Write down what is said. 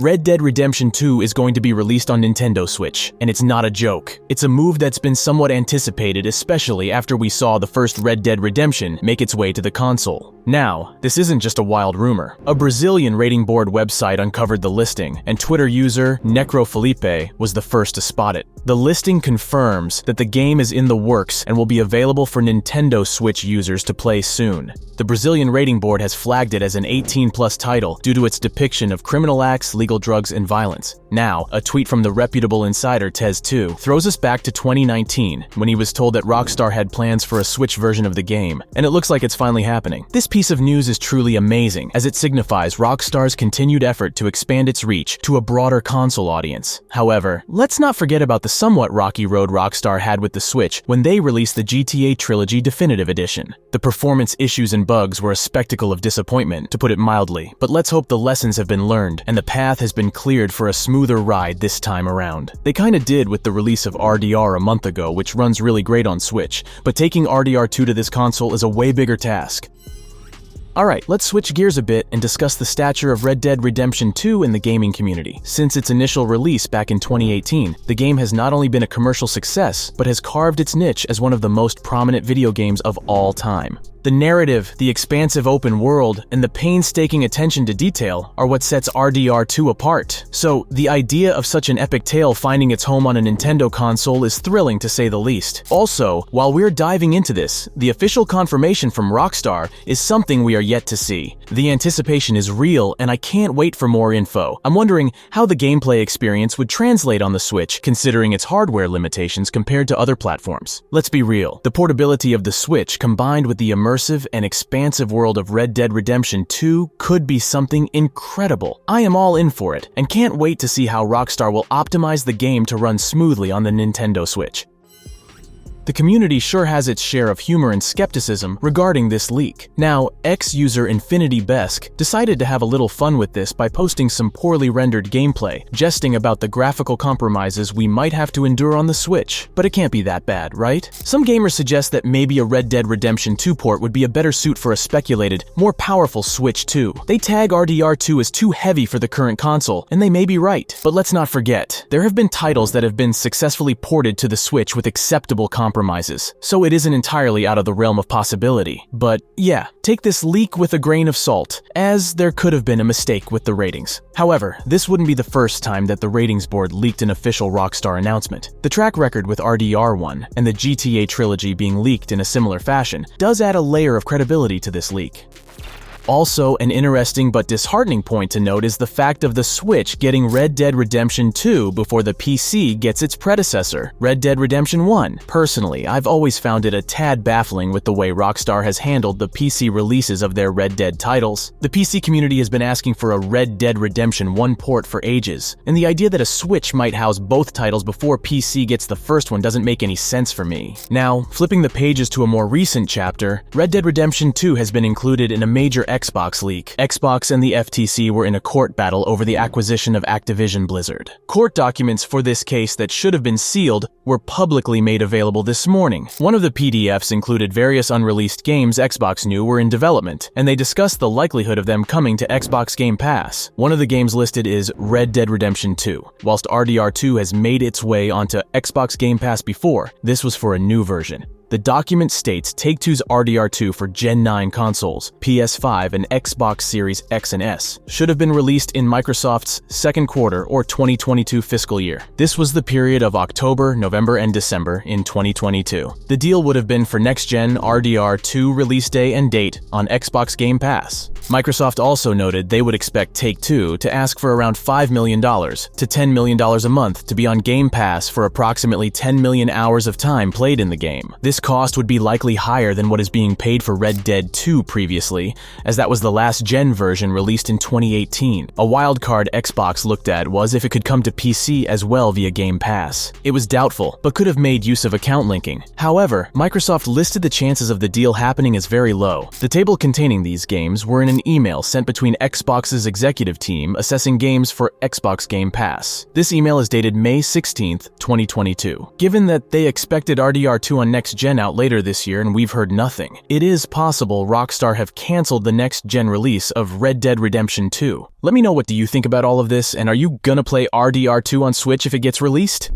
Red Dead Redemption 2 is going to be released on Nintendo Switch, and it's not a joke. It's a move that's been somewhat anticipated, especially after we saw the first Red Dead Redemption make its way to the console. Now, this isn't just a wild rumor. A Brazilian rating board website uncovered the listing, and Twitter user NecroFelipe was the first to spot it. The listing confirms that the game is in the works and will be available for Nintendo Switch users to play soon. The Brazilian rating board has flagged it as an 18+ title due to its depiction of criminal acts, legal drugs, and violence. Now, a tweet from the reputable insider Tez2 throws us back to 2019 when he was told that Rockstar had plans for a Switch version of the game, and it looks like it's finally happening. This piece of news is truly amazing, as it signifies Rockstar's continued effort to expand its reach to a broader console audience. However, let's not forget about the somewhat rocky road Rockstar had with the Switch when they released the GTA Trilogy Definitive Edition. The performance issues and bugs were a spectacle of disappointment, to put it mildly, but let's hope the lessons have been learned and the path has been cleared for a smoother ride this time around. They kinda did with the release of RDR a month ago, which runs really great on Switch, but taking RDR2 to this console is a way bigger task. Alright, let's switch gears a bit and discuss the stature of Red Dead Redemption 2 in the gaming community. Since its initial release back in 2018, the game has not only been a commercial success, but has carved its niche as one of the most prominent video games of all time. The narrative, the expansive open world, and the painstaking attention to detail are what sets RDR2 apart. So, the idea of such an epic tale finding its home on a Nintendo console is thrilling to say the least. Also, while we're diving into this, the official confirmation from Rockstar is something we are yet to see. The anticipation is real, and I can't wait for more info. I'm wondering how the gameplay experience would translate on the Switch, considering its hardware limitations compared to other platforms. Let's be real, the portability of the Switch combined with the immersive and expansive world of Red Dead Redemption 2 could be something incredible. I am all in for it, and can't wait to see how Rockstar will optimize the game to run smoothly on the Nintendo Switch. The community sure has its share of humor and skepticism regarding this leak. Now, ex-user InfinityBesk decided to have a little fun with this by posting some poorly rendered gameplay, jesting about the graphical compromises we might have to endure on the Switch. But it can't be that bad, right? Some gamers suggest that maybe a Red Dead Redemption 2 port would be a better suit for a speculated, more powerful Switch 2. They tag RDR2 as too heavy for the current console, and they may be right. But let's not forget, there have been titles that have been successfully ported to the Switch with acceptable compromises, so it isn't entirely out of the realm of possibility. But yeah, take this leak with a grain of salt, as there could have been a mistake with the ratings. However, this wouldn't be the first time that the ratings board leaked an official Rockstar announcement. The track record with RDR1 and the GTA Trilogy being leaked in a similar fashion does add a layer of credibility to this leak. Also, an interesting but disheartening point to note is the fact of the Switch getting Red Dead Redemption 2 before the PC gets its predecessor, Red Dead Redemption 1. Personally, I've always found it a tad baffling with the way Rockstar has handled the PC releases of their Red Dead titles. The PC community has been asking for a Red Dead Redemption 1 port for ages, and the idea that a Switch might house both titles before PC gets the first one doesn't make any sense for me. Now, flipping the pages to a more recent chapter, Red Dead Redemption 2 has been included in a major Xbox leak. Xbox and the FTC were in a court battle over the acquisition of Activision Blizzard. Court documents for this case that should have been sealed were publicly made available this morning. One of the PDFs included various unreleased games Xbox knew were in development, and they discussed the likelihood of them coming to Xbox Game Pass. One of the games listed is Red Dead Redemption 2. Whilst RDR2 has made its way onto Xbox Game Pass before, this was for a new version. The document states Take-Two's RDR2 for Gen 9 consoles, PS5 and Xbox Series X and S, should have been released in Microsoft's second quarter or 2022 fiscal year. This was the period of October, November, and December in 2022. The deal would have been for next-gen RDR2 release day and date on Xbox Game Pass. Microsoft also noted they would expect Take-Two to ask for around $5 million to $10 million a month to be on Game Pass for approximately 10 million hours of time played in the game. This cost would be likely higher than what is being paid for Red Dead 2 previously, as that was the last-gen version released in 2018. A wildcard Xbox looked at was if it could come to PC as well via Game Pass. It was doubtful, but could have made use of account linking. However, Microsoft listed the chances of the deal happening as very low. The table containing these games were in an email sent between Xbox's executive team assessing games for Xbox Game Pass. This email is dated May 16th, 2022. Given that they expected RDR2 on next gen gen out later this year and we've heard nothing. It is possible Rockstar have canceled the next-gen release of Red Dead Redemption 2. Let me know what do you think about all of this, and are you gonna play RDR2 on Switch if it gets released?